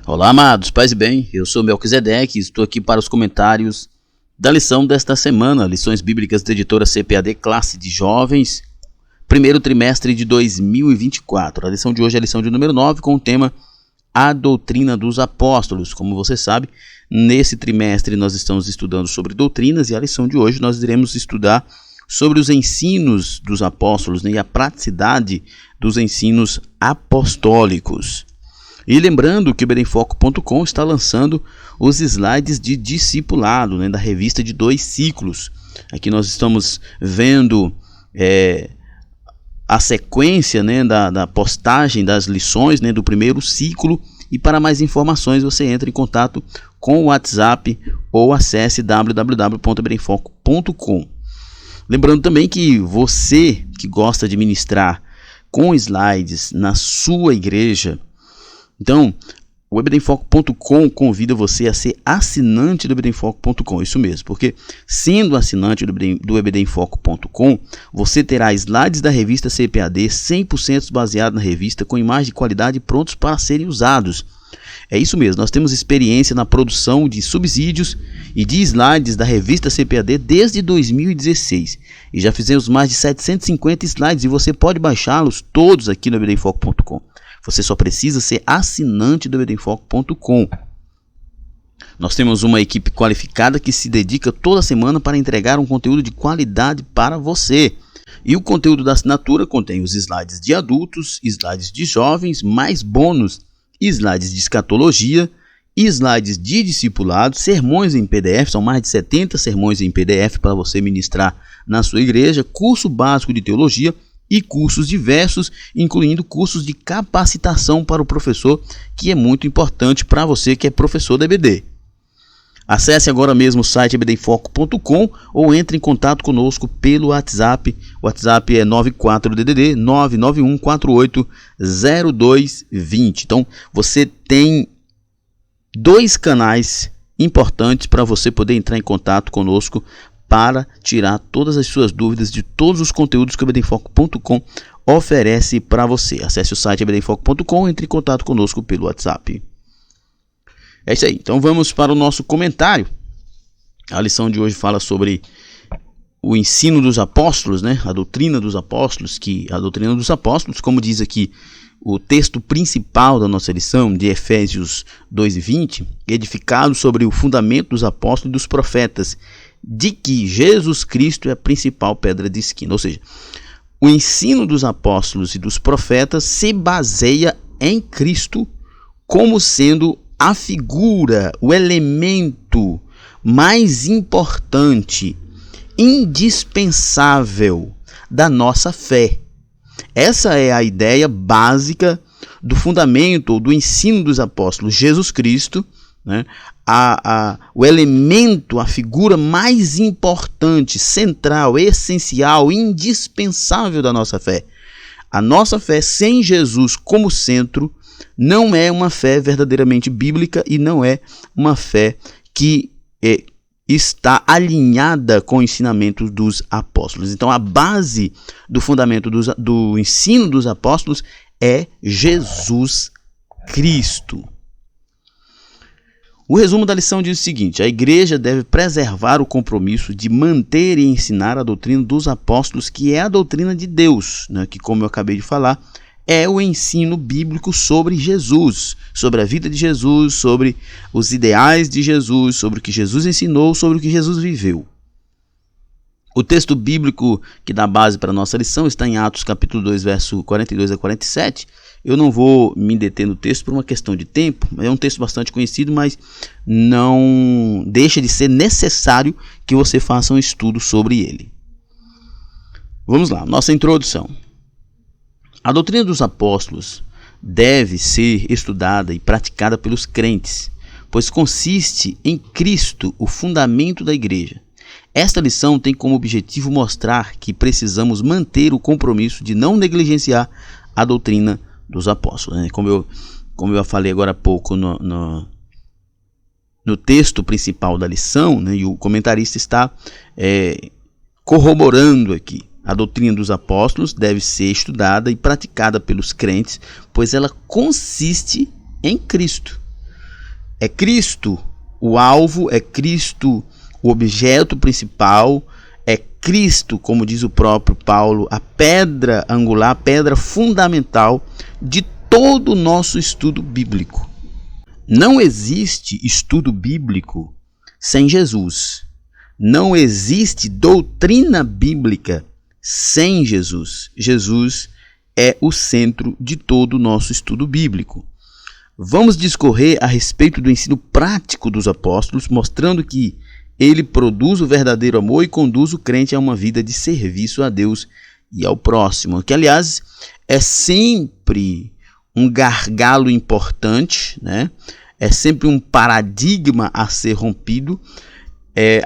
Olá, amados, paz e bem, eu sou Melquisedeque e estou aqui para os comentários da lição desta semana, lições bíblicas da editora CPAD Classe de Jovens, primeiro trimestre de 2024. A lição de hoje é a lição de número 9 com o tema A Doutrina dos Apóstolos. Como você sabe, nesse trimestre nós estamos estudando sobre doutrinas e a lição de hoje nós iremos estudar sobre os ensinos dos apóstolos, né, e a praticidade dos ensinos apostólicos. E lembrando que o EBDemFoco.com está lançando os slides de discipulado, né, da revista de 2 ciclos. Aqui nós estamos vendo a sequência, né, da postagem das lições, né, do primeiro ciclo. E para mais informações você entra em contato com o WhatsApp ou acesse www.ebedemfoco.com. Lembrando também que você que gosta de ministrar com slides na sua igreja, então, o EBDemFoco.com convida você a ser assinante do EBDemFoco.com, isso mesmo, porque sendo assinante do EBDemFoco.com, você terá slides da revista CPAD 100% baseado na revista, com imagens de qualidade prontos para serem usados. É isso mesmo, nós temos experiência na produção de subsídios e de slides da revista CPAD desde 2016. E já fizemos mais de 750 slides e você pode baixá-los todos aqui no EBDemFoco.com. Você só precisa ser assinante do EBDemFoco.com. Nós temos uma equipe qualificada que se dedica toda semana para entregar um conteúdo de qualidade para você. E o conteúdo da assinatura contém os slides de adultos, slides de jovens, mais bônus, slides de escatologia, slides de discipulado, sermões em PDF, são mais de 70 sermões em PDF para você ministrar na sua igreja, curso básico de teologia, e cursos diversos, incluindo cursos de capacitação para o professor, que é muito importante para você que é professor da EBD. Acesse agora mesmo o site ebdemfoco.com ou entre em contato conosco pelo WhatsApp. O WhatsApp é 94DDD 991480220. Então, você tem 2 canais importantes para você poder entrar em contato conosco para tirar todas as suas dúvidas de todos os conteúdos que o EBDemFoco.com oferece para você. Acesse o site ebdemfoco.com e entre em contato conosco pelo WhatsApp. É isso aí, então vamos para o nosso comentário. A lição de hoje fala sobre o ensino dos apóstolos, né? A doutrina dos apóstolos, como diz aqui o texto principal da nossa lição, de Efésios 2:20, edificado sobre o fundamento dos apóstolos e dos profetas, de que Jesus Cristo é a principal pedra de esquina. Ou seja, o ensino dos apóstolos e dos profetas se baseia em Cristo como sendo a figura, o elemento mais importante, indispensável da nossa fé. Essa é a ideia básica do fundamento ou do ensino dos apóstolos. Jesus Cristo, né? O elemento, a figura mais importante, central, essencial, indispensável da nossa fé. A nossa fé sem Jesus como centro não é uma fé verdadeiramente bíblica e não é uma fé que está alinhada com o ensinamento dos apóstolos. Então, a base do fundamento do ensino dos apóstolos é Jesus Cristo. O resumo da lição diz o seguinte: a igreja deve preservar o compromisso de manter e ensinar a doutrina dos apóstolos, que é a doutrina de Deus, né? Que, como eu acabei de falar, é o ensino bíblico sobre Jesus, sobre a vida de Jesus, sobre os ideais de Jesus, sobre o que Jesus ensinou, sobre o que Jesus viveu. O texto bíblico que dá base para a nossa lição está em Atos capítulo 2, verso 42 a 47. Eu não vou me deter no texto por uma questão de tempo. É um texto bastante conhecido, mas não deixa de ser necessário que você faça um estudo sobre ele. Vamos lá, nossa introdução. A doutrina dos apóstolos deve ser estudada e praticada pelos crentes, pois consiste em Cristo, o fundamento da igreja. Esta lição tem como objetivo mostrar que precisamos manter o compromisso de não negligenciar a doutrina dos apóstolos, né? Como eu falei agora há pouco no texto principal da lição, né? E o comentarista está corroborando aqui. A doutrina dos apóstolos deve ser estudada e praticada pelos crentes, pois ela consiste em Cristo. É Cristo o alvo, é Cristo o objeto principal, é Cristo, como diz o próprio Paulo, a pedra angular, a pedra fundamental de todo o nosso estudo bíblico. Não existe estudo bíblico sem Jesus. Não existe doutrina bíblica sem Jesus. Jesus é o centro de todo o nosso estudo bíblico. Vamos discorrer a respeito do ensino prático dos apóstolos, mostrando que ele produz o verdadeiro amor e conduz o crente a uma vida de serviço a Deus e ao próximo, que, aliás, é sempre um gargalo importante, né? É sempre um paradigma a ser rompido.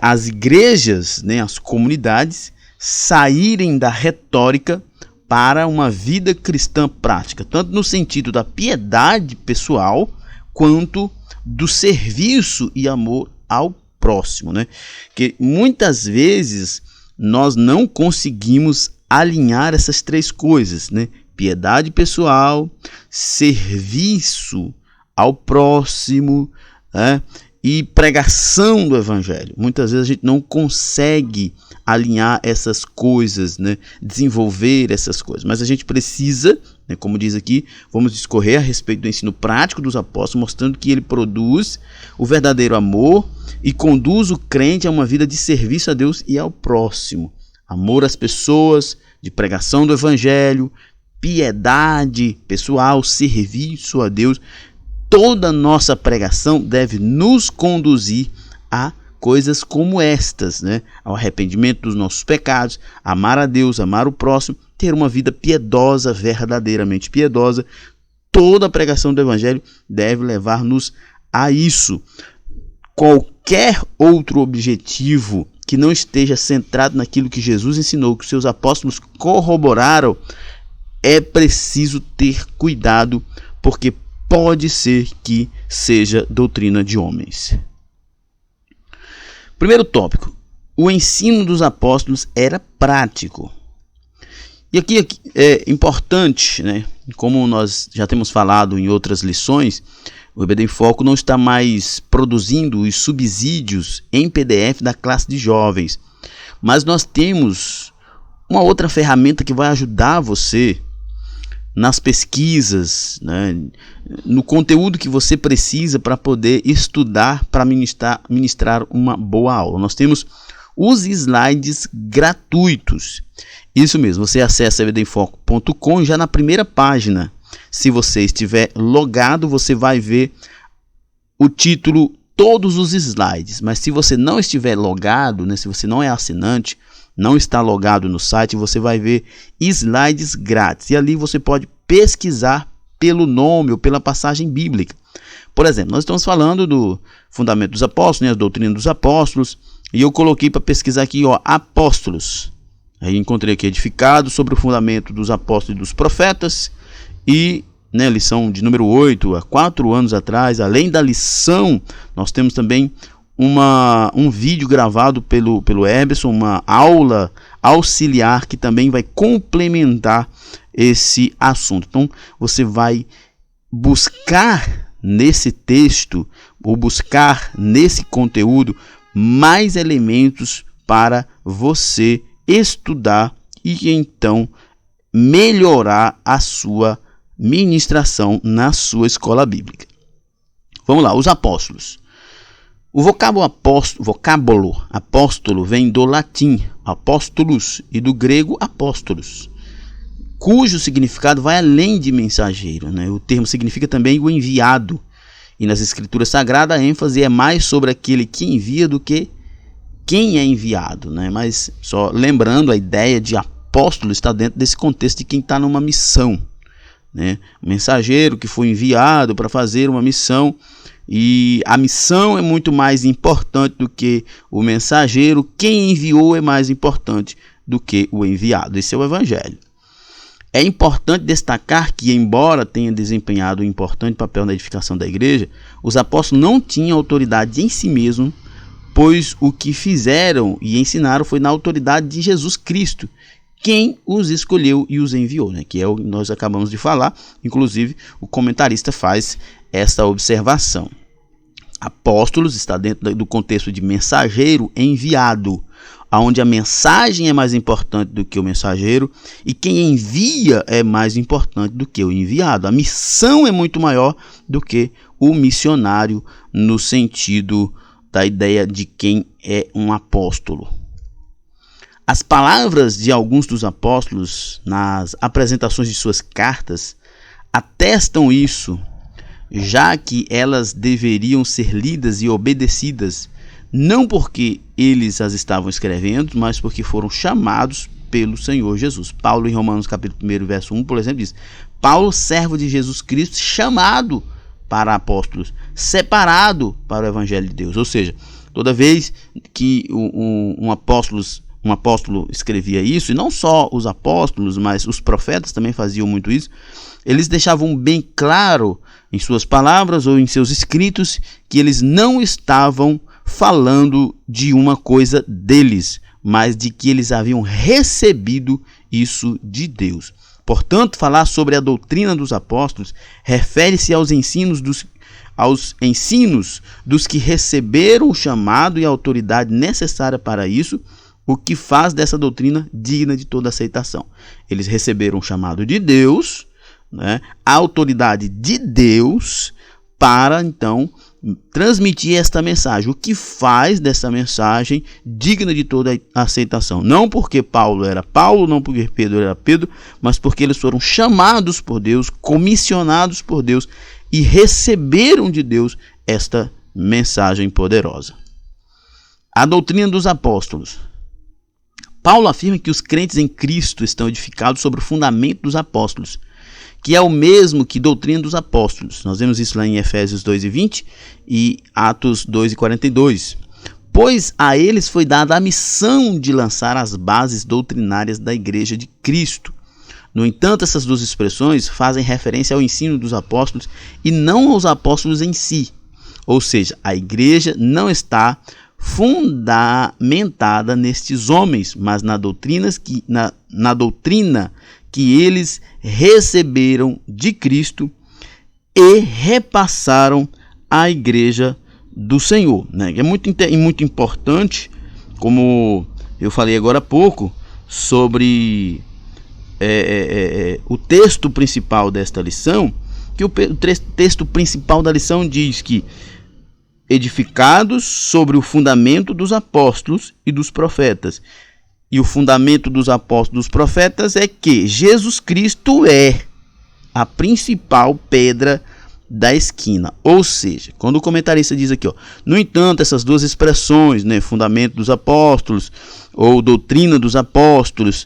As igrejas, né, as comunidades, saírem da retórica para uma vida cristã prática, tanto no sentido da piedade pessoal, quanto do serviço e amor ao próximo, né? Que muitas vezes nós não conseguimos alinhar essas três coisas, né? Piedade pessoal, serviço ao próximo, né? E pregação do evangelho. Muitas vezes a gente não consegue alinhar essas coisas, né? Desenvolver essas coisas, mas a gente precisa, né? Como diz aqui, vamos discorrer a respeito do ensino prático dos apóstolos, mostrando que ele produz o verdadeiro amor e conduz o crente a uma vida de serviço a Deus e ao próximo. Amor às pessoas, de pregação do evangelho, piedade pessoal, serviço a Deus. Toda nossa pregação deve nos conduzir a coisas como estas, né? Ao arrependimento dos nossos pecados, amar a Deus, amar o próximo, ter uma vida piedosa, verdadeiramente piedosa. Toda a pregação do evangelho deve levar-nos a isso. Qualquer outro objetivo que não esteja centrado naquilo que Jesus ensinou, que os seus apóstolos corroboraram, é preciso ter cuidado, porque pode ser que seja doutrina de homens. Primeiro tópico: o ensino dos apóstolos era prático. E aqui é importante, né? Como nós já temos falado em outras lições, o EBD em Foco não está mais produzindo os subsídios em PDF da classe de jovens, mas nós temos uma outra ferramenta que vai ajudar você nas pesquisas, né, no conteúdo que você precisa para poder estudar, para ministrar uma boa aula. Nós temos os slides gratuitos. Isso mesmo, você acessa ebdemfoco.com e já na primeira página, se você estiver logado, você vai ver o título todos os slides. Mas se você não estiver logado, né, se você não é assinante, não está logado no site, você vai ver slides grátis. E ali você pode pesquisar pelo nome ou pela passagem bíblica. Por exemplo, nós estamos falando do fundamento dos apóstolos, né, a doutrina dos apóstolos, e eu coloquei para pesquisar aqui, ó, apóstolos. Aí encontrei aqui edificado sobre o fundamento dos apóstolos e dos profetas, e, né, lição de número 8, há 4 anos atrás. Além da lição, nós temos também um vídeo gravado pelo Eberson, uma aula auxiliar que também vai complementar esse assunto. Então, você vai buscar nesse texto, ou buscar nesse conteúdo, mais elementos para você estudar e então melhorar a sua ministração na sua escola bíblica. Vamos lá, os apóstolos. O vocábulo apóstolo vem do latim apóstolos e do grego apóstolos, cujo significado vai além de mensageiro, né? O termo significa também o enviado, e nas escrituras sagradas a ênfase é mais sobre aquele que envia do que quem é enviado, né? Mas só lembrando, a ideia de apóstolo está dentro desse contexto de quem está numa missão, né? O mensageiro que foi enviado para fazer uma missão. E a missão é muito mais importante do que o mensageiro. Quem enviou é mais importante do que o enviado. Esse é o evangelho. É importante destacar que, embora tenha desempenhado um importante papel na edificação da igreja, os apóstolos não tinham autoridade em si mesmos, pois o que fizeram e ensinaram foi na autoridade de Jesus Cristo, quem os escolheu e os enviou, né? Que é o que nós acabamos de falar. Inclusive, o comentarista faz essa observação. Apóstolos está dentro do contexto de mensageiro enviado, onde a mensagem é mais importante do que o mensageiro e quem envia é mais importante do que o enviado. A missão é muito maior do que o missionário no sentido da ideia de quem é um apóstolo. As palavras de alguns dos apóstolos nas apresentações de suas cartas atestam isso, já que elas deveriam ser lidas e obedecidas, não porque eles as estavam escrevendo, mas porque foram chamados pelo Senhor Jesus. Paulo, em Romanos capítulo 1, verso 1, por exemplo, diz: Paulo, servo de Jesus Cristo, chamado para apóstolos, separado para o Evangelho de Deus. Ou seja, toda vez que um apóstolo escrevia isso, e não só os apóstolos, mas os profetas também faziam muito isso, eles deixavam bem claro em suas palavras ou em seus escritos que eles não estavam falando de uma coisa deles, mas de que eles haviam recebido isso de Deus. Portanto, falar sobre a doutrina dos apóstolos refere-se aos ensinos dos que receberam o chamado e a autoridade necessária para isso, o que faz dessa doutrina digna de toda aceitação. Eles receberam o chamado de Deus, né, a autoridade de Deus, para então transmitir esta mensagem, o que faz dessa mensagem digna de toda aceitação. Não porque Paulo era Paulo, não porque Pedro era Pedro, mas porque eles foram chamados por Deus, comissionados por Deus e receberam de Deus esta mensagem poderosa. A doutrina dos apóstolos. Paulo afirma que os crentes em Cristo estão edificados sobre o fundamento dos apóstolos, que é o mesmo que doutrina dos apóstolos. Nós vemos isso lá em Efésios 2:20 e Atos 2:42. Pois a eles foi dada a missão de lançar as bases doutrinárias da igreja de Cristo. No entanto, essas duas expressões fazem referência ao ensino dos apóstolos e não aos apóstolos em si. Ou seja, a igreja não está fundamentada nestes homens, mas na doutrina que eles receberam de Cristo e repassaram à igreja do Senhor, né? É muito importante, como eu falei agora há pouco, sobre o texto principal desta lição, que o texto principal da lição diz que edificados sobre o fundamento dos apóstolos e dos profetas. E o fundamento dos apóstolos e dos profetas é que Jesus Cristo é a principal pedra da esquina. Ou seja, quando o comentarista diz aqui, no entanto, essas duas expressões, né, fundamento dos apóstolos ou doutrina dos apóstolos,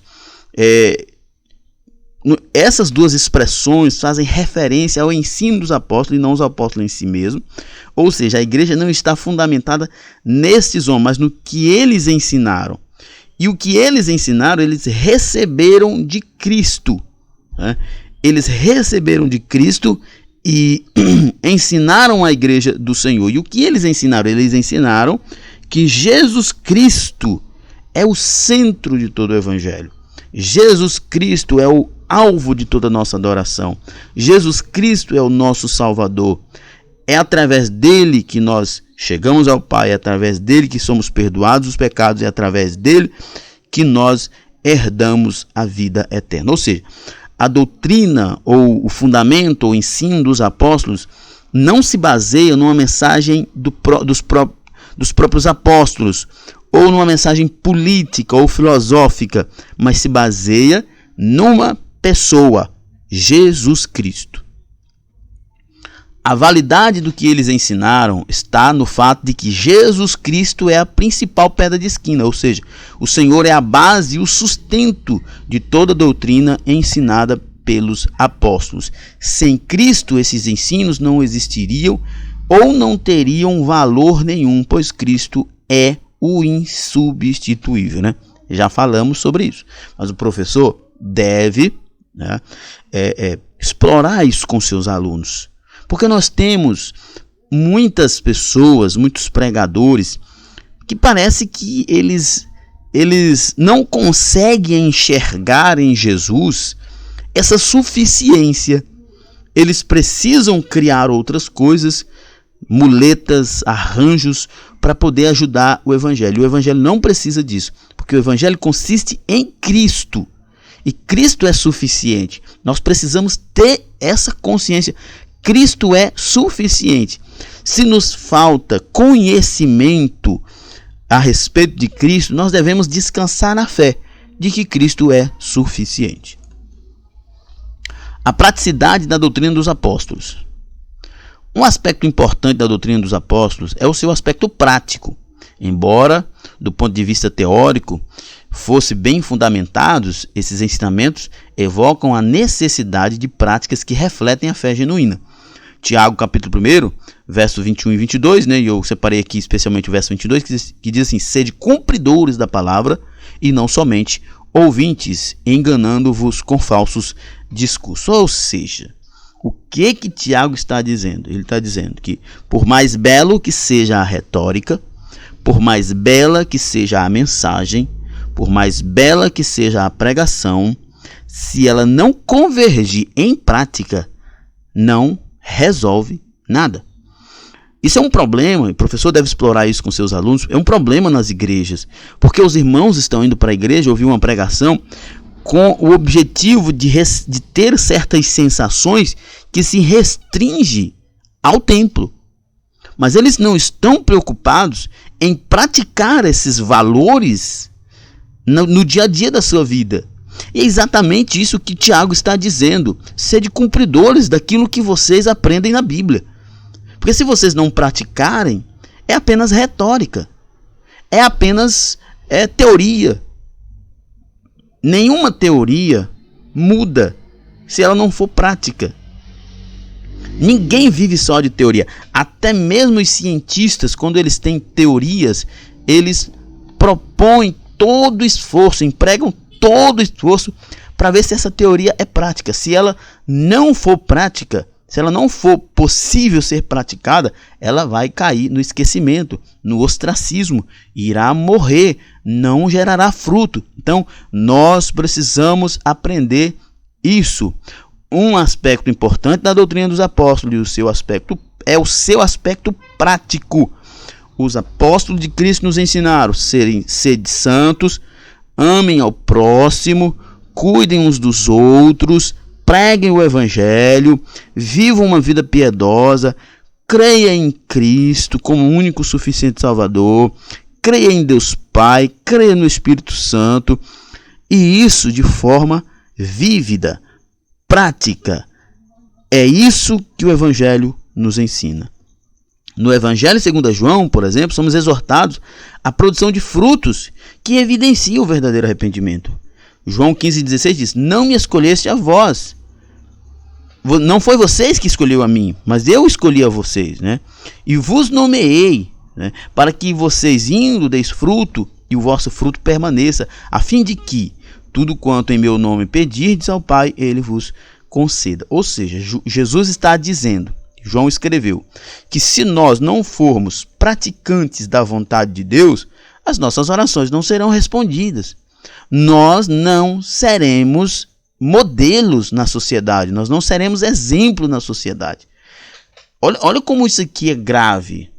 essas duas expressões fazem referência ao ensino dos apóstolos e não aos apóstolos em si mesmo. Ou seja, a igreja não está fundamentada nestes homens, mas no que eles ensinaram. E o que eles ensinaram, eles receberam de Cristo, né? Eles receberam de Cristo e ensinaram a igreja do Senhor. E o que eles ensinaram? Eles ensinaram que Jesus Cristo é o centro de todo o evangelho. Jesus Cristo é o alvo de toda a nossa adoração. Jesus Cristo é o nosso Salvador. É através dele que nós chegamos ao Pai, é através dele que somos perdoados os pecados, é através dele que nós herdamos a vida eterna. Ou seja, a doutrina ou o fundamento ou o ensino dos apóstolos não se baseia numa mensagem dos próprios apóstolos ou numa mensagem política ou filosófica, mas se baseia numa pessoa, Jesus Cristo. A validade do que eles ensinaram está no fato de que Jesus Cristo é a principal pedra de esquina, ou seja, o Senhor é a base e o sustento de toda a doutrina ensinada pelos apóstolos. Sem Cristo, esses ensinos não existiriam ou não teriam valor nenhum, pois Cristo é o insubstituível, né? Já falamos sobre isso, mas o professor deve, né, explorar isso com seus alunos. Porque nós temos muitas pessoas, muitos pregadores, que parece que eles não conseguem enxergar em Jesus essa suficiência. Eles precisam criar outras coisas muletas, arranjos para poder ajudar o evangelho. O evangelho não precisa disso, porque o evangelho consiste em Cristo. E Cristo é suficiente. Nós precisamos ter essa consciência. Cristo é suficiente. Se nos falta conhecimento a respeito de Cristo, nós devemos descansar na fé de que Cristo é suficiente. A praticidade da doutrina dos apóstolos. Um aspecto importante da doutrina dos apóstolos é o seu aspecto prático. Embora, do ponto de vista teórico, fosse bem fundamentados, esses ensinamentos evocam a necessidade de práticas que refletem a fé genuína. Tiago, capítulo 1, verso 21 e 22, e eu separei aqui especialmente o verso 22, que diz assim: sede cumpridores da palavra e não somente ouvintes, enganando-vos com falsos discursos. Ou seja, o que Tiago está dizendo? Ele está dizendo que por mais belo que seja a retórica, por mais bela que seja a mensagem, por mais bela que seja a pregação, se ela não convergir em prática, não resolve nada. Isso é um problema, e o professor deve explorar isso com seus alunos, é um problema nas igrejas, porque os irmãos estão indo para a igreja ouvir uma pregação com o objetivo de ter certas sensações que se restringe ao templo. Mas eles não estão preocupados em praticar esses valores no dia a dia da sua vida. E é exatamente isso que Tiago está dizendo. Sede cumpridores daquilo que vocês aprendem na Bíblia. Porque se vocês não praticarem, é apenas retórica. É apenas teoria. Nenhuma teoria muda se ela não for prática. Ninguém vive só de teoria. Até mesmo os cientistas, quando eles têm teorias, eles propõem todo esforço, empregam todo esforço para ver se essa teoria é prática. Se ela não for prática, se ela não for possível ser praticada, ela vai cair no esquecimento, no ostracismo, irá morrer, não gerará fruto. Então, nós precisamos aprender isso. Um aspecto importante da doutrina dos apóstolos, e o seu aspecto é o seu aspecto prático. Os apóstolos de Cristo nos ensinaram: sede santos, amem ao próximo, cuidem uns dos outros, preguem o evangelho, vivam uma vida piedosa, creia em Cristo como o único suficiente Salvador, creia em Deus Pai, creia no Espírito Santo, e isso de forma vívida, prática. É isso que o evangelho nos ensina. No Evangelho segundo João, por exemplo, somos exortados à produção de frutos que evidenciam o verdadeiro arrependimento. João 15,16 diz: não me escolheste a vós. Não foi vocês que escolheu a mim, mas eu escolhi a vocês, E vos nomeei, para que vocês indo deis fruto e o vosso fruto permaneça, a fim de que tudo quanto em meu nome pedirdes ao Pai, ele vos conceda. Ou seja, Jesus está dizendo, João escreveu, que se nós não formos praticantes da vontade de Deus, as nossas orações não serão respondidas. Nós não seremos modelos na sociedade, nós não seremos exemplo na sociedade. Olha como isso aqui é grave.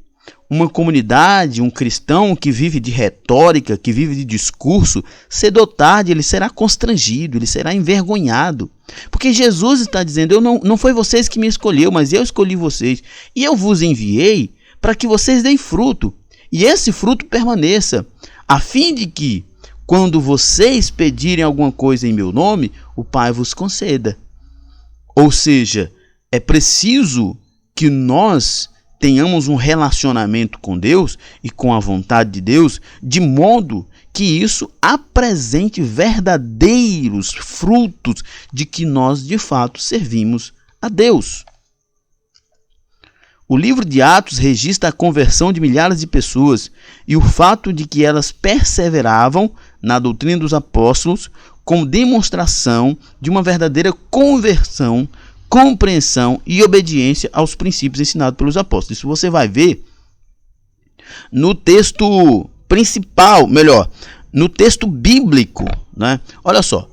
Uma comunidade, um cristão que vive de retórica, que vive de discurso, cedo ou tarde ele será constrangido, ele será envergonhado. Porque Jesus está dizendo: não foi vocês que me escolheu, mas eu escolhi vocês. E eu vos enviei para que vocês deem fruto. E esse fruto permaneça, a fim de que, quando vocês pedirem alguma coisa em meu nome, o Pai vos conceda. Ou seja, é preciso que nós tenhamos um relacionamento com Deus e com a vontade de Deus, de modo que isso apresente verdadeiros frutos de que nós de fato servimos a Deus. O livro de Atos registra a conversão de milhares de pessoas e o fato de que elas perseveravam na doutrina dos apóstolos como demonstração de uma verdadeira conversão, compreensão e obediência aos princípios ensinados pelos apóstolos. Isso você vai ver no texto principal, no texto bíblico, Olha só,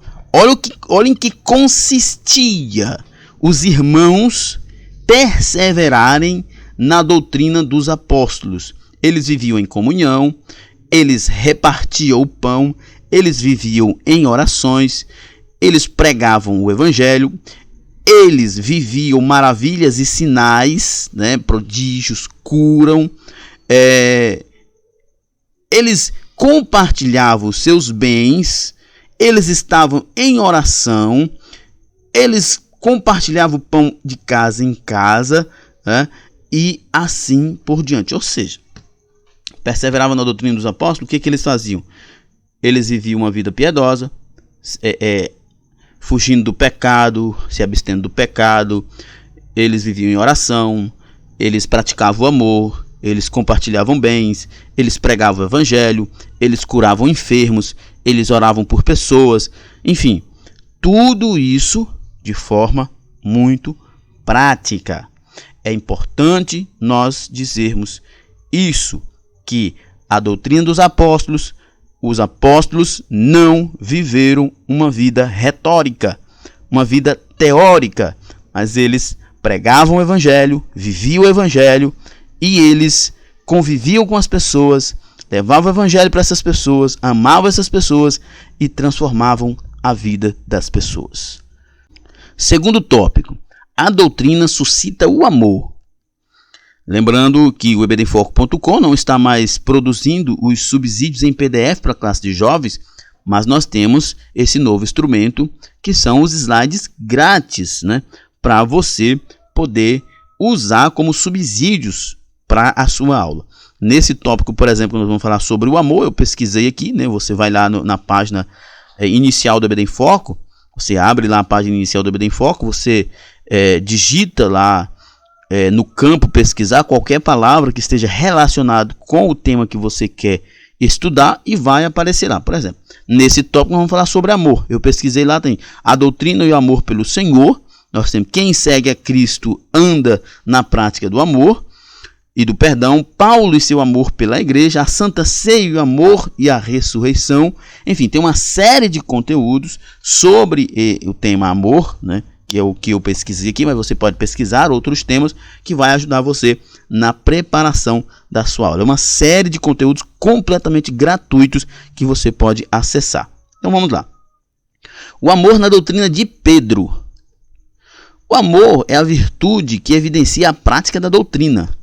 olha em que consistia os irmãos perseverarem na doutrina dos apóstolos. Eles viviam em comunhão, eles repartiam o pão, eles viviam em orações, eles pregavam o evangelho, eles viviam maravilhas e sinais, né, prodígios, curam, eles compartilhavam os seus bens, eles estavam em oração, eles compartilhavam o pão de casa em casa, né, e assim por diante. Ou seja, perseveravam na doutrina dos apóstolos. O que eles faziam? Eles viviam uma vida piedosa, fugindo do pecado, se abstendo do pecado, eles viviam em oração, eles praticavam o amor, eles compartilhavam bens, eles pregavam o evangelho, eles curavam enfermos, eles oravam por pessoas, enfim, tudo isso de forma muito prática. É importante nós dizermos isso, que a doutrina dos apóstolos, os apóstolos não viveram uma vida retórica, uma vida teórica, mas eles pregavam o evangelho, viviam o evangelho e eles conviviam com as pessoas, levavam o evangelho para essas pessoas, amavam essas pessoas e transformavam a vida das pessoas. Segundo tópico, a doutrina suscita o amor. Lembrando que o ebdenfoco.com não está mais produzindo os subsídios em PDF para a classe de jovens, mas nós temos esse novo instrumento que são os slides grátis, né, para você poder usar como subsídios para a sua aula. Nesse tópico, por exemplo, nós vamos falar sobre o amor. Eu pesquisei aqui, né, você vai lá na página inicial do EBD em Foco, você abre lá a página inicial do EBD em Foco, você digita lá no campo pesquisar qualquer palavra que esteja relacionado com o tema que você quer estudar e vai aparecer lá. Por exemplo, nesse tópico nós vamos falar sobre amor. Eu pesquisei lá, tem a doutrina e o amor pelo Senhor. Nós temos quem segue a Cristo anda na prática do amor e do perdão, Paulo e seu amor pela igreja, a Santa Ceia e o amor e a ressurreição. Enfim, tem uma série de conteúdos sobre o tema amor, né? Que é o que eu pesquisei aqui, mas você pode pesquisar outros temas que vai ajudar você na preparação da sua aula. É uma série de conteúdos completamente gratuitos que você pode acessar. Então vamos lá. O amor na doutrina de Pedro. O amor é a virtude que evidencia a prática da doutrina.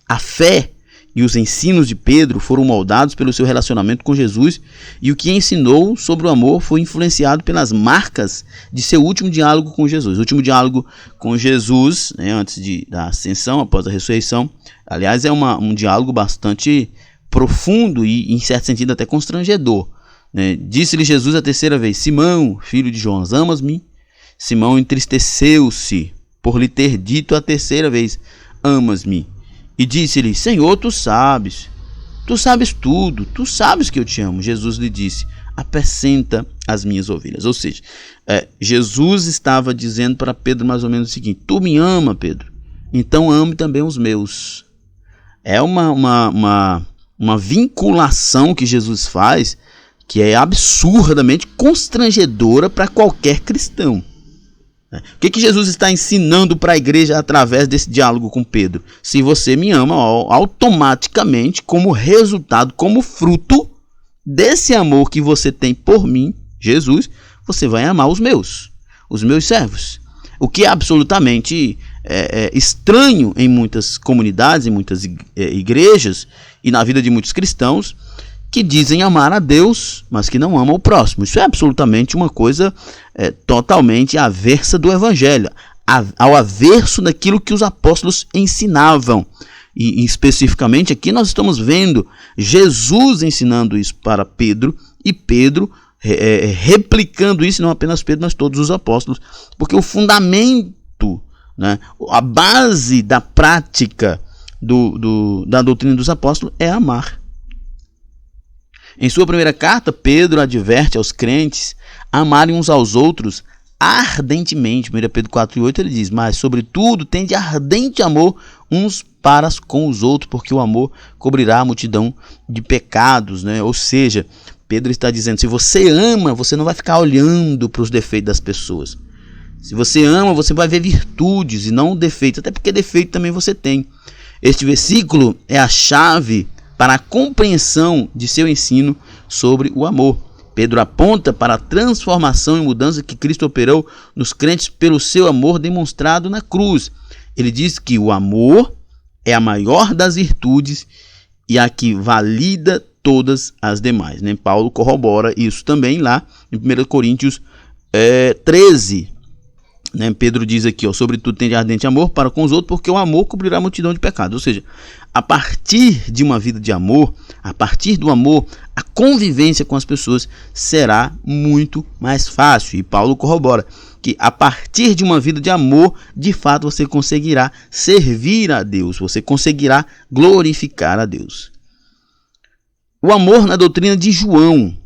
A fé e os ensinos de Pedro foram moldados pelo seu relacionamento com Jesus, e o que ensinou sobre o amor foi influenciado pelas marcas de seu último diálogo com Jesus. O último diálogo com Jesus, né, antes da ascensão, após a ressurreição, aliás, é um diálogo bastante profundo e, em certo sentido, até constrangedor. Né? Disse-lhe Jesus a terceira vez: Simão, filho de Jonas, amas-me? Simão entristeceu-se por lhe ter dito a terceira vez: amas-me? E disse-lhe: Senhor, tu sabes tudo, tu sabes que eu te amo. Jesus lhe disse: apacenta as minhas ovelhas. Ou seja, Jesus estava dizendo para Pedro mais ou menos o seguinte: tu me ama, Pedro, então ame também os meus. É uma vinculação que Jesus faz que é absurdamente constrangedora para qualquer cristão. O que Jesus está ensinando para a igreja através desse diálogo com Pedro? Se você me ama, automaticamente, como resultado, como fruto desse amor que você tem por mim, Jesus, você vai amar os meus servos. O que é absolutamente estranho em muitas comunidades, em muitas igrejas e na vida de muitos cristãos, que dizem amar a Deus, mas que não amam o próximo. Isso é absolutamente uma coisa totalmente aversa do Evangelho, ao averso daquilo que os apóstolos ensinavam. E especificamente aqui nós estamos vendo Jesus ensinando isso para Pedro, e Pedro replicando isso, não apenas Pedro, mas todos os apóstolos, porque o fundamento, né, a base da prática da doutrina dos apóstolos é amar. Em sua primeira carta, Pedro adverte aos crentes a amarem uns aos outros ardentemente. 1 Pedro 4,8 ele diz: mas sobretudo tende ardente amor uns para com os outros, porque o amor cobrirá a multidão de pecados, né? Ou seja, Pedro está dizendo: se você ama, você não vai ficar olhando para os defeitos das pessoas. Se você ama, você vai ver virtudes e não defeitos, até porque defeito também você tem. Este versículo é a chave para a compreensão de seu ensino sobre o amor. Pedro aponta para a transformação e mudança que Cristo operou nos crentes pelo seu amor demonstrado na cruz. Ele diz que o amor é a maior das virtudes e a que valida todas as demais. Né? Paulo corrobora isso também lá em 1 Coríntios 13. Né? Pedro diz aqui, ó, sobretudo tem de ardente amor para com os outros, porque o amor cobrirá a multidão de pecados. Ou seja, a partir de uma vida de amor, a partir do amor, a convivência com as pessoas será muito mais fácil. E Paulo corrobora que a partir de uma vida de amor, de fato você conseguirá servir a Deus, você conseguirá glorificar a Deus. O amor na doutrina de João.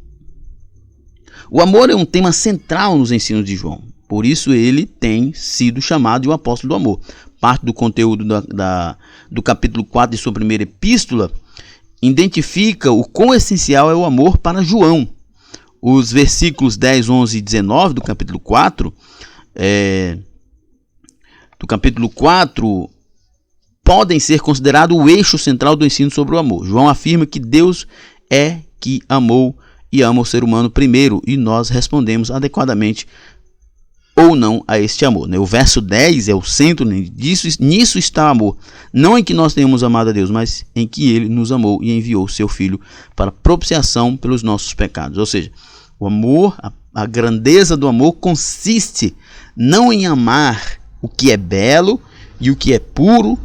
O amor é um tema central nos ensinos de João. Por isso ele tem sido chamado de um apóstolo do amor. Parte do conteúdo do capítulo 4 de sua primeira epístola identifica o quão essencial é o amor para João. Os versículos 10, 11 e 19 do capítulo 4, podem ser considerados o eixo central do ensino sobre o amor. João afirma que Deus é que amou e ama o ser humano primeiro, e nós respondemos adequadamente ou não a este amor. O verso 10 é o centro disso. Nisso está o amor, não em que nós tenhamos amado a Deus, mas em que ele nos amou e enviou seu Filho para propiciação pelos nossos pecados. Ou seja, o amor, a grandeza do amor consiste não em amar o que é belo e o que é puro,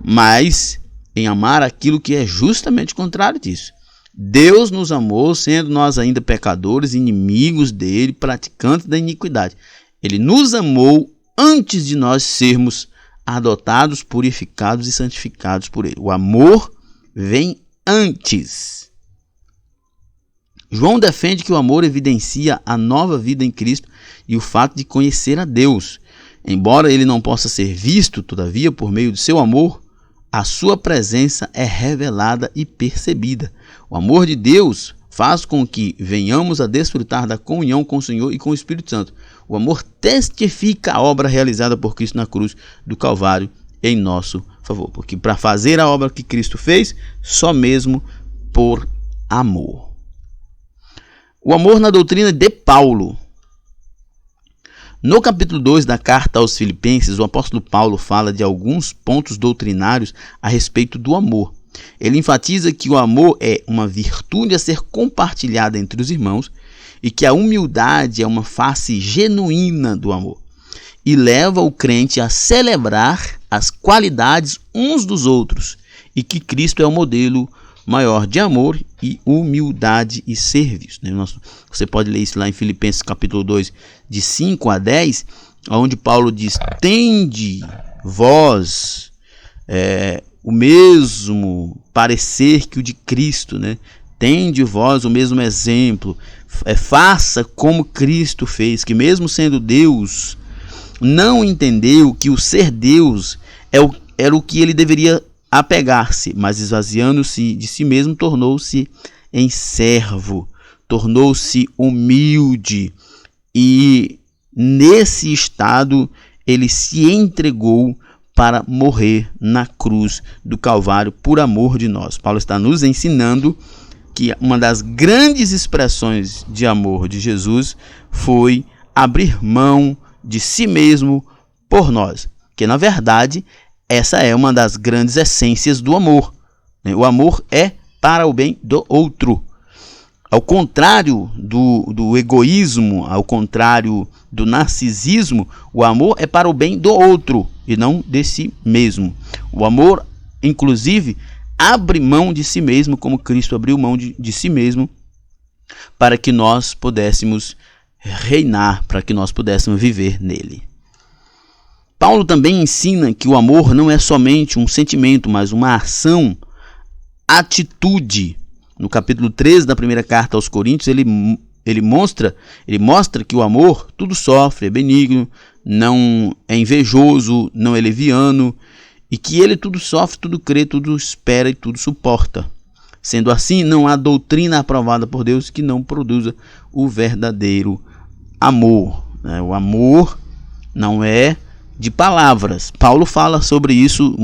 mas em amar aquilo que é justamente contrário disso. Deus nos amou sendo nós ainda pecadores, inimigos dele, praticantes da iniquidade. Ele nos amou antes de nós sermos adotados, purificados e santificados por ele. O amor vem antes. João defende que o amor evidencia a nova vida em Cristo e o fato de conhecer a Deus. Embora ele não possa ser visto, todavia, por meio de seu amor, a sua presença é revelada e percebida. O amor de Deus faz com que venhamos a desfrutar da comunhão com o Senhor e com o Espírito Santo. O amor testifica a obra realizada por Cristo na cruz do Calvário em nosso favor. Porque para fazer a obra que Cristo fez, só mesmo por amor. O amor na doutrina de Paulo. No capítulo 2 da carta aos Filipenses, o apóstolo Paulo fala de alguns pontos doutrinários a respeito do amor. Ele enfatiza que o amor é uma virtude a ser compartilhada entre os irmãos e que a humildade é uma face genuína do amor e leva o crente a celebrar as qualidades uns dos outros e que Cristo é o modelo maior de amor e humildade e serviço. Você pode ler isso lá em Filipenses capítulo 2, de 5 a 10, onde Paulo diz: tende vós o mesmo parecer que o de Cristo, né? Tende vós o mesmo exemplo, faça como Cristo fez, que mesmo sendo Deus, não entendeu que o ser Deus era o que ele deveria apegar-se, mas esvaziando-se de si mesmo, tornou-se em servo, tornou-se humilde, e nesse estado ele se entregou para morrer na cruz do Calvário por amor de nós. Paulo está nos ensinando que uma das grandes expressões de amor de Jesus foi abrir mão de si mesmo por nós, que na verdade essa é uma das grandes essências do amor. O amor é para o bem do outro. Ao contrário do egoísmo, ao contrário do narcisismo, o amor é para o bem do outro e não de si mesmo. O amor, inclusive, abre mão de si mesmo, como Cristo abriu mão de si mesmo, para que nós pudéssemos reinar, para que nós pudéssemos viver nele. Paulo também ensina que o amor não é somente um sentimento, mas uma ação, atitude. No capítulo 13 da primeira carta aos Coríntios, ele mostra que o amor tudo sofre, é benigno, não é invejoso, não é leviano, e que ele tudo sofre, tudo crê, tudo espera e tudo suporta. Sendo assim, não há doutrina aprovada por Deus que não produza o verdadeiro amor. O amor não é de palavras. Paulo fala sobre isso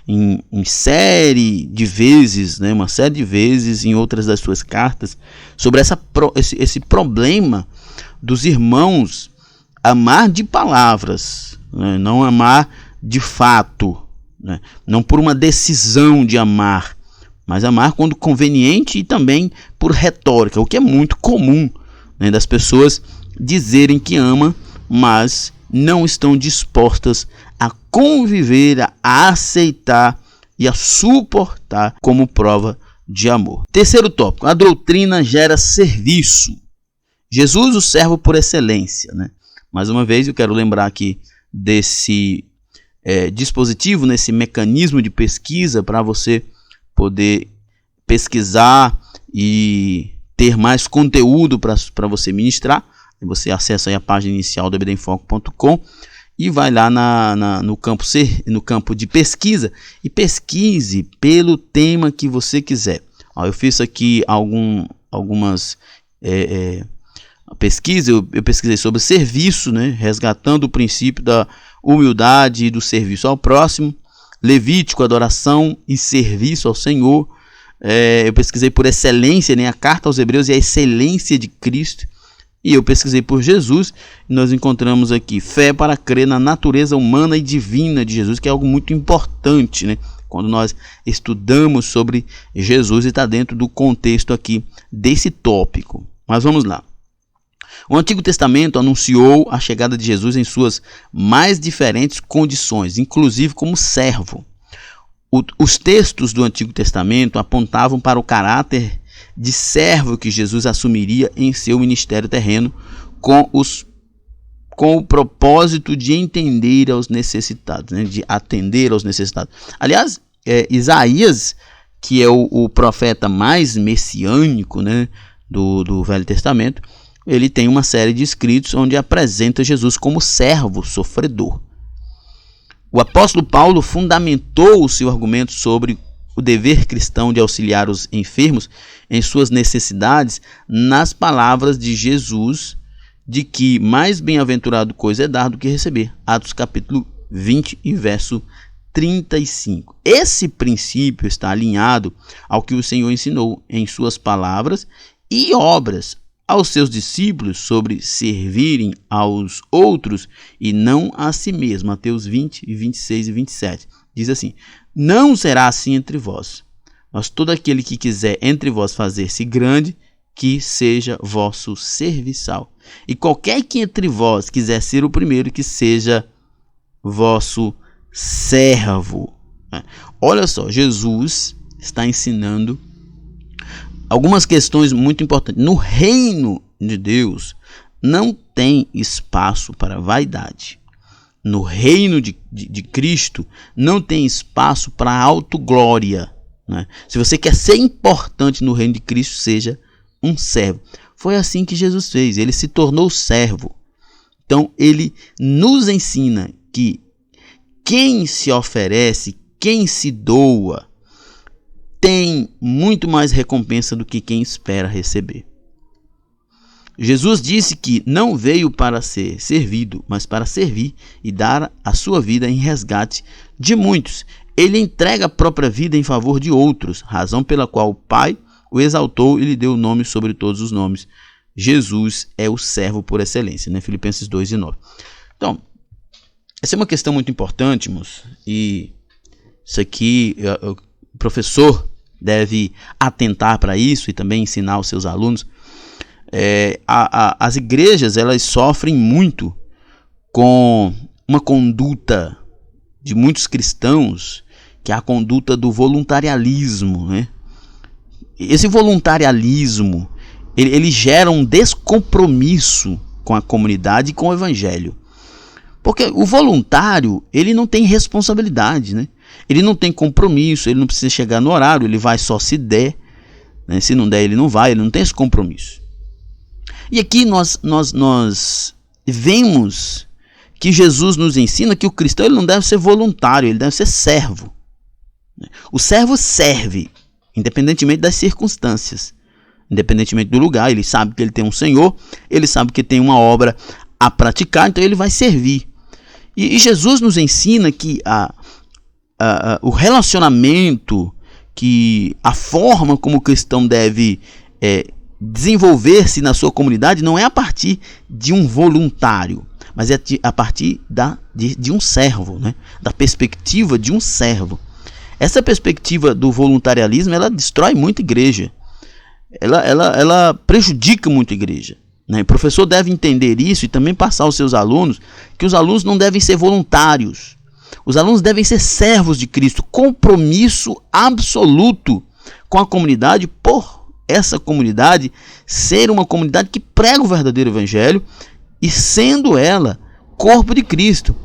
em série de vezes, né? Uma série de vezes em outras das suas cartas, sobre esse problema dos irmãos amar de palavras, né? Não amar de fato, né? Não por uma decisão de amar, mas amar quando conveniente e também por retórica, o que é muito comum, né, das pessoas dizerem que amam, mas não estão dispostas a conviver, a aceitar e a suportar como prova de amor. Terceiro tópico: a doutrina gera serviço. Jesus, o servo por excelência, né? Mais uma vez eu quero lembrar aqui desse dispositivo, nesse mecanismo de pesquisa para você poder pesquisar e ter mais conteúdo para você ministrar. Você acessa aí a página inicial do EBDenfoco.com e vai lá no campo de pesquisa e pesquise pelo tema que você quiser. Eu fiz aqui algumas pesquisas. Eu pesquisei sobre serviço, né? Resgatando o princípio da humildade e do serviço ao próximo. Levítico, adoração e serviço ao Senhor. Eu pesquisei por excelência, né? A carta aos Hebreus e a excelência de Cristo. E eu pesquisei por Jesus, e nós encontramos aqui fé para crer na natureza humana e divina de Jesus, que é algo muito importante, né? Quando nós estudamos sobre Jesus e está dentro do contexto aqui desse tópico. Mas vamos lá. O Antigo Testamento anunciou a chegada de Jesus em suas mais diferentes condições, inclusive como servo. Os textos do Antigo Testamento apontavam para o caráter de servo que Jesus assumiria em seu ministério terreno, com o propósito de entender aos necessitados, né? De atender aos necessitados. Aliás, Isaías, que é o profeta mais messiânico, né, do Velho Testamento, ele tem uma série de escritos onde apresenta Jesus como servo sofredor. O apóstolo Paulo fundamentou o seu argumento sobre o dever cristão de auxiliar os enfermos em suas necessidades nas palavras de Jesus, de que mais bem-aventurado coisa é dar do que receber. Atos capítulo 20 e verso 35. Esse princípio está alinhado ao que o Senhor ensinou em suas palavras e obras aos seus discípulos sobre servirem aos outros e não a si mesmo. Mateus 20, 26 e 27. Diz assim: não será assim entre vós, mas todo aquele que quiser entre vós fazer-se grande, que seja vosso serviçal. E qualquer que entre vós quiser ser o primeiro, que seja vosso servo. Olha só, Jesus está ensinando algumas questões muito importantes. No reino de Deus não tem espaço para vaidade. No reino de Cristo não tem espaço para autoglória, né? Se você quer ser importante no reino de Cristo, seja um servo. Foi assim que Jesus fez, ele se tornou servo. Então ele nos ensina que quem se oferece, quem se doa, tem muito mais recompensa do que quem espera receber. Jesus disse que não veio para ser servido, mas para servir e dar a sua vida em resgate de muitos. Ele entrega a própria vida em favor de outros, razão pela qual o Pai o exaltou e lhe deu o nome sobre todos os nomes. Jesus é o servo por excelência, né? Filipenses 2 e 9. Então, essa é uma questão muito importante, irmãos, e isso aqui o professor deve atentar para isso e também ensinar aos seus alunos. As igrejas, elas sofrem muito com uma conduta de muitos cristãos, que é a conduta do voluntarialismo, né? Esse voluntarialismo, ele gera um descompromisso com a comunidade e com o evangelho. Porque o voluntário, ele não tem responsabilidade, né? Ele não tem compromisso, ele não precisa chegar no horário, ele vai só se der, né? Se não der, ele não vai, ele não tem esse compromisso. E aqui nós vemos que Jesus nos ensina que o cristão, ele não deve ser voluntário, ele deve ser servo. O servo serve, independentemente das circunstâncias, independentemente do lugar. Ele sabe que ele tem um Senhor, ele sabe que tem uma obra a praticar, então ele vai servir. E Jesus nos ensina que o relacionamento, que a forma como o cristão deve desenvolver-se na sua comunidade não é a partir de um voluntário, mas é a partir de um servo, né? Da perspectiva de um servo. Essa perspectiva do voluntarialismo, ela destrói muito a igreja, ela prejudica muito a igreja, né? O professor deve entender isso e também passar aos seus alunos que os alunos não devem ser voluntários, os alunos devem ser servos de Cristo, compromisso absoluto com a comunidade, por essa comunidade ser uma comunidade que prega o verdadeiro evangelho e sendo ela corpo de Cristo.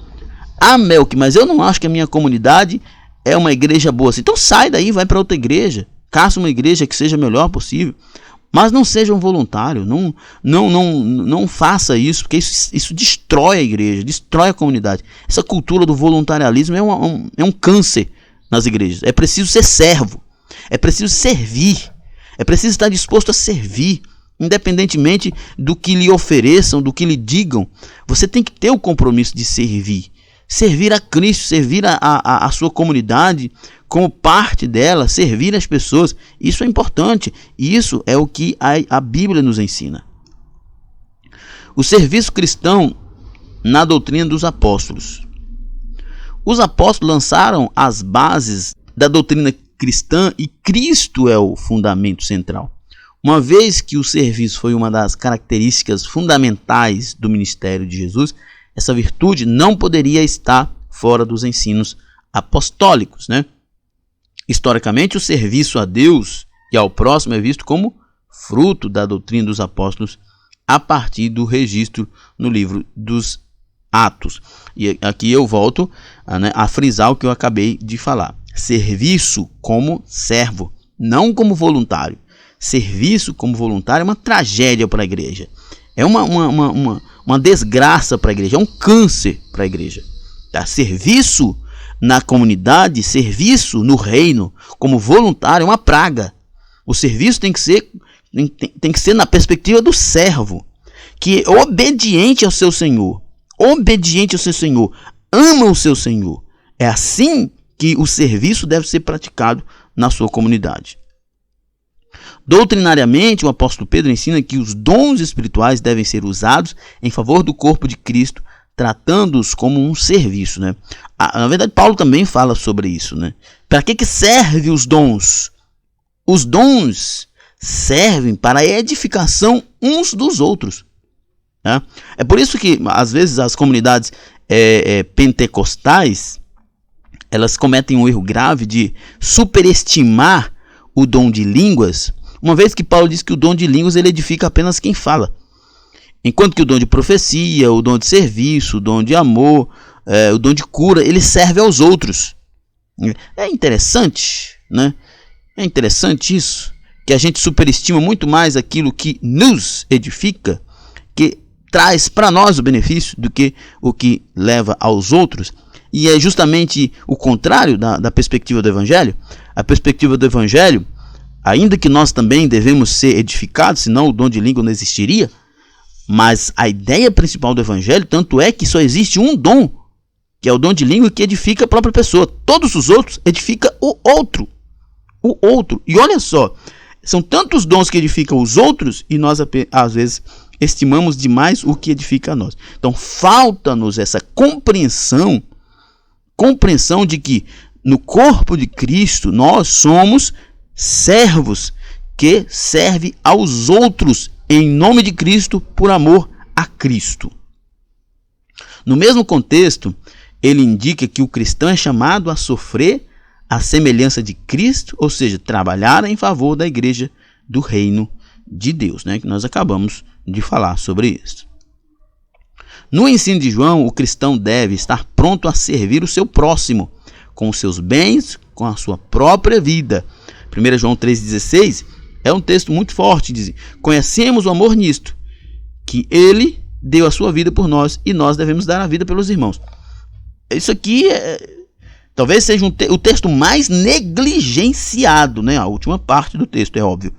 Ah, Melk, mas eu não acho que a minha comunidade é uma igreja boa assim. Então sai daí, vai para outra igreja, caça uma igreja que seja a melhor possível, mas não seja um voluntário, não faça isso, porque isso destrói a igreja, destrói a comunidade. Essa cultura do voluntarialismo é um câncer nas igrejas. É preciso ser servo, é preciso servir, é preciso estar disposto a servir, independentemente do que lhe ofereçam, do que lhe digam. Você tem que ter o compromisso de servir. Servir a Cristo, servir a sua comunidade como parte dela, servir as pessoas. Isso é importante. Isso é o que a Bíblia nos ensina. O serviço cristão na doutrina dos apóstolos. Os apóstolos lançaram as bases da doutrina cristã e Cristo é o fundamento central. Uma vez que o serviço foi uma das características fundamentais do ministério de Jesus, essa virtude não poderia estar fora dos ensinos apostólicos, né? Historicamente, o serviço a Deus e ao próximo é visto como fruto da doutrina dos apóstolos a partir do registro no livro dos Atos. E aqui eu volto a frisar o que eu acabei de falar. Serviço como servo, não como voluntário. Serviço como voluntário é uma tragédia para a igreja. É uma desgraça para a igreja, é um câncer para a igreja. Tá? Serviço na comunidade, serviço no reino, como voluntário, é uma praga. O serviço tem que ser na perspectiva do servo, que é obediente ao seu Senhor. Obediente ao seu Senhor, ama o seu Senhor. É assim que o serviço deve ser praticado na sua comunidade. Doutrinariamente, o apóstolo Pedro ensina que os dons espirituais devem ser usados em favor do corpo de Cristo, tratando-os como um serviço, né? Na verdade, Paulo também fala sobre isso, né? Para que servem os dons? Os dons servem para a edificação uns dos outros. Né? É por isso que, às vezes, as comunidades pentecostais, elas cometem um erro grave de superestimar o dom de línguas, uma vez que Paulo diz que o dom de línguas ele edifica apenas quem fala. Enquanto que o dom de profecia, o dom de serviço, o dom de amor, o dom de cura, ele serve aos outros. É interessante, né? É interessante isso, que a gente superestima muito mais aquilo que nos edifica, que traz para nós o benefício, do que o que leva aos outros. E é justamente o contrário da perspectiva do Evangelho. A perspectiva do Evangelho, ainda que nós também devemos ser edificados, senão o dom de língua não existiria, mas a ideia principal do Evangelho, tanto é que só existe um dom, que é o dom de língua, que edifica a própria pessoa. Todos os outros edificam o outro. O outro. E olha só, são tantos dons que edificam os outros, e nós às vezes estimamos demais o que edifica a nós. Então falta-nos essa compreensão de que no corpo de Cristo nós somos servos que servem aos outros em nome de Cristo, por amor a Cristo. No mesmo contexto, ele indica que o cristão é chamado a sofrer a semelhança de Cristo, ou seja, trabalhar em favor da igreja do reino de Deus, né? Que nós acabamos de falar sobre isso. No ensino de João, o cristão deve estar pronto a servir o seu próximo, com os seus bens, com a sua própria vida. 1 João 3,16 é um texto muito forte, diz: conhecemos o amor nisto, que ele deu a sua vida por nós, e nós devemos dar a vida pelos irmãos. Isso aqui talvez seja o texto mais negligenciado, né? A última parte do texto, é óbvio,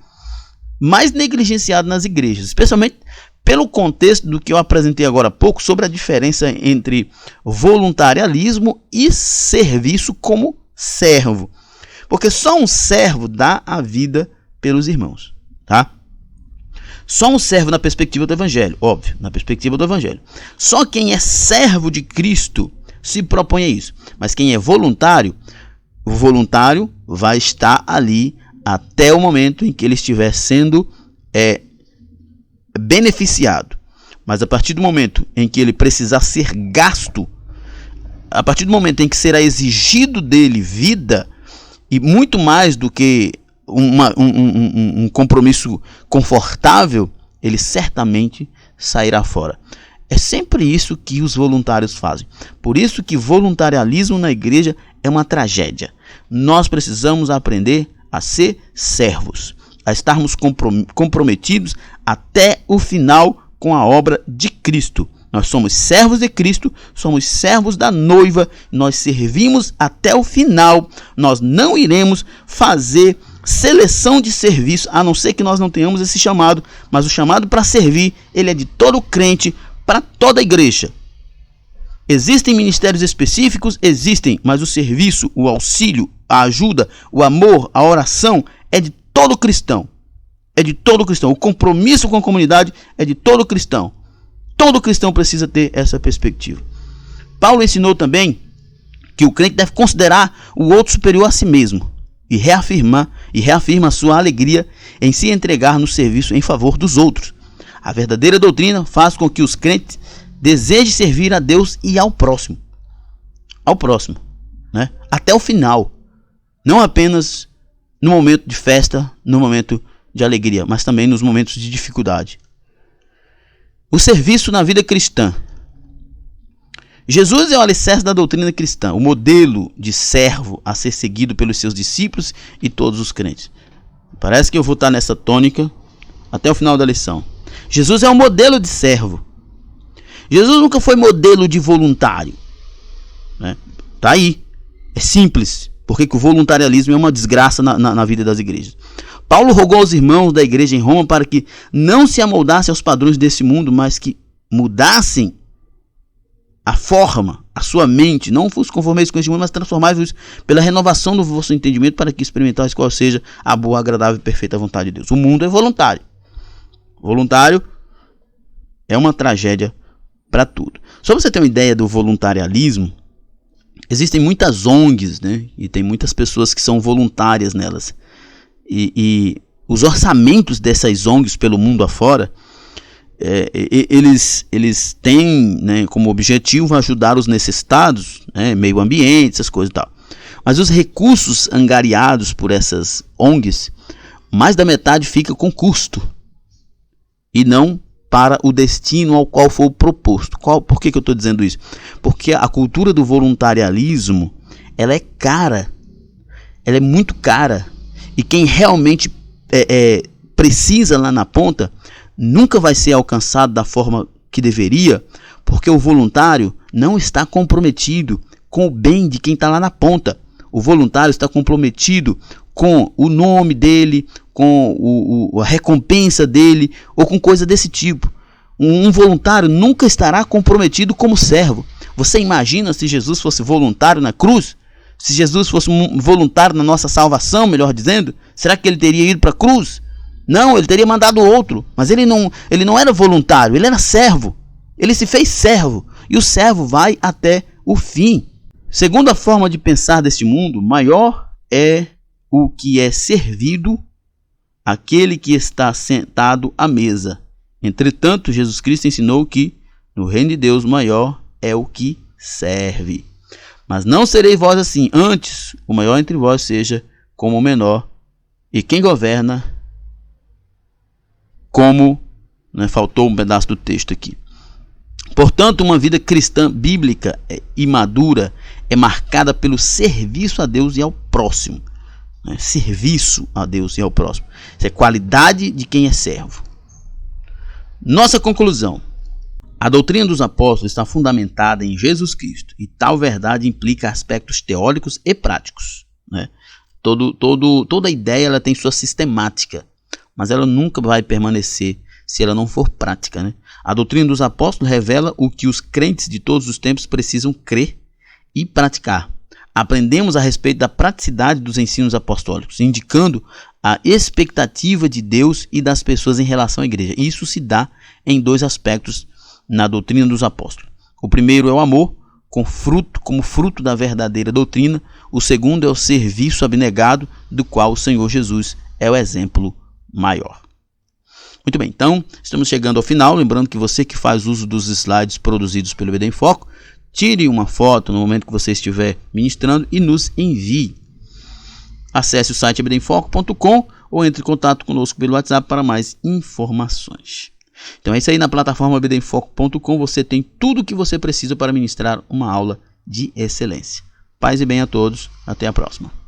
mais negligenciado nas igrejas, especialmente pelo contexto do que eu apresentei agora há pouco sobre a diferença entre voluntarialismo e serviço como servo. Porque só um servo dá a vida pelos irmãos, tá? Só um servo na perspectiva do evangelho, óbvio, na perspectiva do evangelho. Só quem é servo de Cristo se propõe a isso. Mas quem é voluntário, o voluntário vai estar ali até o momento em que ele estiver sendo beneficiado. Mas a partir do momento em que ele precisar ser gasto, a partir do momento em que será exigido dele vida, e muito mais do que um compromisso confortável, ele certamente sairá fora. É sempre isso que os voluntários fazem. Por isso que voluntarialismo na igreja é uma tragédia. Nós precisamos aprender a ser servos, a estarmos comprometidos até o final com a obra de Cristo. Nós somos servos de Cristo, somos servos da noiva, nós servimos até o final. Nós não iremos fazer seleção de serviço, a não ser que nós não tenhamos esse chamado, mas o chamado para servir, ele é de todo crente, para toda a igreja. Existem ministérios específicos? Existem, mas o serviço, o auxílio, a ajuda, o amor, a oração é de todo cristão. É de todo cristão. O compromisso com a comunidade é de todo cristão. Todo cristão precisa ter essa perspectiva. Paulo ensinou também que o crente deve considerar o outro superior a si mesmo e reafirma a sua alegria em se entregar no serviço em favor dos outros. A verdadeira doutrina faz com que os crentes desejem servir a Deus e ao próximo. Ao próximo, né? Até o final. Não apenas no momento de festa, no momento de alegria, mas também nos momentos de dificuldade. O serviço na vida cristã. Jesus é o alicerce da doutrina cristã, o modelo de servo a ser seguido pelos seus discípulos e todos os crentes. Parece que eu vou estar nessa tônica até o final da lição. Jesus é um modelo de servo. Jesus nunca foi modelo de voluntário, né? Tá aí. É simples. Porque que o voluntarialismo é uma desgraça na vida das igrejas. Paulo rogou aos irmãos da igreja em Roma para que não se amoldassem aos padrões desse mundo, mas que mudassem a forma, a sua mente. Não vos conformeis com este mundo, mas transformai-vos pela renovação do vosso entendimento, para que experimentais qual seja a boa, agradável e perfeita vontade de Deus. O mundo é voluntário. Voluntário é uma tragédia para tudo. Só para você ter uma ideia do voluntarialismo, existem muitas ONGs, né? E tem muitas pessoas que são voluntárias nelas. E os orçamentos dessas ONGs pelo mundo afora, eles têm, né, como objetivo ajudar os necessitados, né, meio ambiente, essas coisas e tal. Mas os recursos angariados por essas ONGs, mais da metade fica com custo e não para o destino ao qual foi proposto. Por que eu estou dizendo isso? Porque a cultura do voluntarialismo, ela é cara, ela é muito cara, e quem realmente precisa lá na ponta nunca vai ser alcançado da forma que deveria, porque o voluntário não está comprometido com o bem de quem está lá na ponta. O voluntário está comprometido com o nome dele, com a recompensa dele, ou com coisa desse tipo. Um voluntário nunca estará comprometido como servo. Você imagina se Jesus fosse voluntário na cruz? Se Jesus fosse voluntário na nossa salvação, melhor dizendo, será que ele teria ido para a cruz? Não, ele teria mandado outro. Mas ele não era voluntário, ele era servo. Ele se fez servo. E o servo vai até o fim. Segundo a forma de pensar deste mundo, maior é o que é servido, aquele que está sentado à mesa. Entretanto, Jesus Cristo ensinou que no reino de Deus maior é o que serve. Mas não sereis vós assim, antes o maior entre vós seja como o menor, e quem governa como... faltou um pedaço do texto aqui. Portanto, uma vida cristã bíblica e madura é marcada pelo serviço a Deus e ao próximo. Serviço a Deus e ao próximo. Isso é qualidade de quem é servo. Nossa conclusão. A doutrina dos apóstolos está fundamentada em Jesus Cristo, e tal verdade implica aspectos teóricos e práticos, né? Toda ideia ela tem sua sistemática, mas ela nunca vai permanecer se ela não for prática, né? A doutrina dos apóstolos revela o que os crentes de todos os tempos precisam crer e praticar. Aprendemos a respeito da praticidade dos ensinos apostólicos, indicando a expectativa de Deus e das pessoas em relação à igreja. Isso se dá em dois aspectos na doutrina dos apóstolos. O primeiro é o amor, como fruto da verdadeira doutrina. O segundo é o serviço abnegado, do qual o Senhor Jesus é o exemplo maior. Muito bem, então estamos chegando ao final. Lembrando que você que faz uso dos slides produzidos pelo EBD em Foco, tire uma foto no momento que você estiver ministrando e nos envie. Acesse o site ebdemfoco.com ou entre em contato conosco pelo WhatsApp para mais informações. Então é isso aí, na plataforma ebdemfoco.com você tem tudo o que você precisa para ministrar uma aula de excelência. Paz e bem a todos, até a próxima.